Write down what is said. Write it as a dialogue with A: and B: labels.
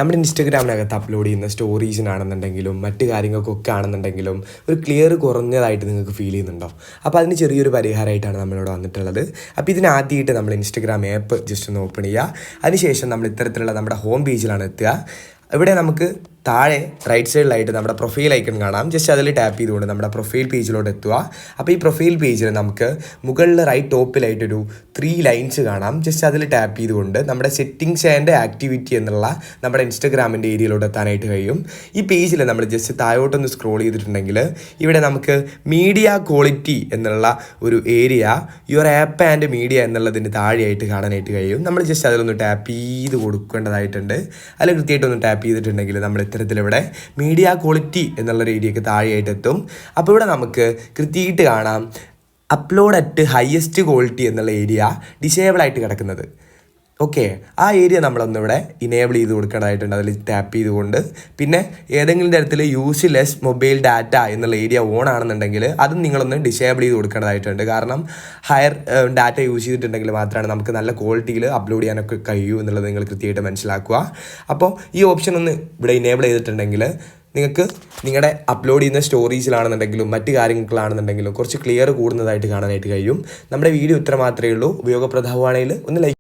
A: നമ്മുടെ ഇൻസ്റ്റഗ്രാമിനകത്ത് അപ്ലോഡ് ചെയ്യുന്ന സ്റ്റോറീസിനാണെന്നുണ്ടെങ്കിലും മറ്റു കാര്യങ്ങൾക്കൊക്കെ ആണെന്നുണ്ടെങ്കിലും ഒരു ക്ലിയർ കുറഞ്ഞതായിട്ട് നിങ്ങൾക്ക് ഫീൽ ചെയ്യുന്നുണ്ടോ? അപ്പോൾ അതിന് ചെറിയൊരു പരിഹാരമായിട്ടാണ് നമ്മളിവിടെ വന്നിട്ടുള്ളത്. അപ്പോൾ ഇതിനാദ്യമായിട്ട് നമ്മൾ ഇൻസ്റ്റഗ്രാം ആപ്പ് ജസ്റ്റ് ഒന്ന് ഓപ്പൺ ചെയ്യുക. അതിനുശേഷം നമ്മൾ ഇത്തരത്തിലുള്ള നമ്മുടെ ഹോം പേജിലാണ് എത്തുക. ഇവിടെ നമുക്ക് താഴെ റൈറ്റ് സൈഡിലായിട്ട് നമ്മുടെ പ്രൊഫൈൽ ഐക്കൺ കാണാം. ജസ്റ്റ് അതിൽ ടാപ്പ് ചെയ്തുകൊണ്ട് നമ്മുടെ പ്രൊഫൈൽ പേജിലോട്ട് എത്തുക. അപ്പോൾ ഈ പ്രൊഫൈൽ പേജിൽ നമുക്ക് മുകളിൽ റൈറ്റ് ടോപ്പിലായിട്ടൊരു 3 ലൈൻസ് കാണാം. ജസ്റ്റ് അതിൽ ടാപ്പ് ചെയ്തുകൊണ്ട് നമ്മുടെ സെറ്റിങ്സ് ആൻഡ് ആക്ടിവിറ്റി എന്നുള്ള നമ്മുടെ ഇൻസ്റ്റഗ്രാമിൻ്റെ ഏരിയയിലോട്ട് എത്താനായിട്ട് കഴിയും. ഈ പേജിൽ നമ്മൾ ജസ്റ്റ് താഴോട്ടൊന്ന് സ്ക്രോൾ ചെയ്തിട്ടുണ്ടെങ്കിൽ ഇവിടെ നമുക്ക് മീഡിയ ക്വാളിറ്റി എന്നുള്ള ഒരു area your app and media എന്നുള്ളതിന് താഴെയായിട്ട് കാണാനായിട്ട് കഴിയും. നമ്മൾ ജസ്റ്റ് അതിലൊന്ന് ടാപ്പ് ചെയ്ത് കൊടുക്കേണ്ടതായിട്ടുണ്ട്. അതിൽ കൃത്യമായിട്ടൊന്ന് ടാപ്പ് ചെയ്തിട്ടുണ്ടെങ്കിൽ നമ്മൾ ഇത്തരത്തിലിവിടെ മീഡിയ ക്വാളിറ്റി എന്നുള്ളൊരു ഏരിയക്ക് താഴെയായിട്ട് എത്തും. അപ്പോൾ ഇവിടെ നമുക്ക് കൃത്യമായിട്ട് കാണാം അപ്ലോഡ് അറ്റ് ഹയസ്റ്റ് ക്വാളിറ്റി എന്നുള്ള ഏരിയ ഡിസേബിൾ ആയിട്ട് കിടക്കുന്നത്. ഓക്കെ, ആ ഏരിയ നമ്മളൊന്നിവിടെ ഇനേബിൾ ചെയ്ത് കൊടുക്കേണ്ടതായിട്ടുണ്ട്. അതിൽ ടാപ്പ് ചെയ്തുകൊണ്ട് പിന്നെ ഏതെങ്കിലും തരത്തിൽ യൂസ് ലെസ് മൊബൈൽ ഡാറ്റ എന്നുള്ള ഏരിയ ഓൺ ആണെന്നുണ്ടെങ്കിൽ അതും നിങ്ങളൊന്ന് ഡിസേബിൾ ചെയ്ത് കൊടുക്കേണ്ടതായിട്ടുണ്ട്. കാരണം ഹയർ ഡാറ്റ യൂസ് ചെയ്തിട്ടുണ്ടെങ്കിൽ മാത്രമാണ് നമുക്ക് നല്ല ക്വാളിറ്റിയിൽ അപ്ലോഡ് ചെയ്യാനൊക്കെ കഴിയൂ എന്നുള്ളത് നിങ്ങൾ കൃത്യമായിട്ട് മനസ്സിലാക്കുക. അപ്പോൾ ഈ ഓപ്ഷൻ ഒന്ന് ഇവിടെ ഇനേബിൾ ചെയ്തിട്ടുണ്ടെങ്കിൽ നിങ്ങൾക്ക് നിങ്ങളുടെ അപ്ലോഡ് ചെയ്യുന്ന സ്റ്റോറീസിലാണെന്നുണ്ടെങ്കിലും മറ്റു കാര്യങ്ങളാണെന്നുണ്ടെങ്കിലും കുറച്ച് ക്ലിയർ കൂടുന്നതായിട്ട് കാണാനായിട്ട് കഴിയും. നമ്മുടെ വീഡിയോ ഇത്ര മാത്രമേ ഉള്ളൂ. ഉപയോഗപ്രദമാണെങ്കിൽ ഒന്ന് ലൈക്ക്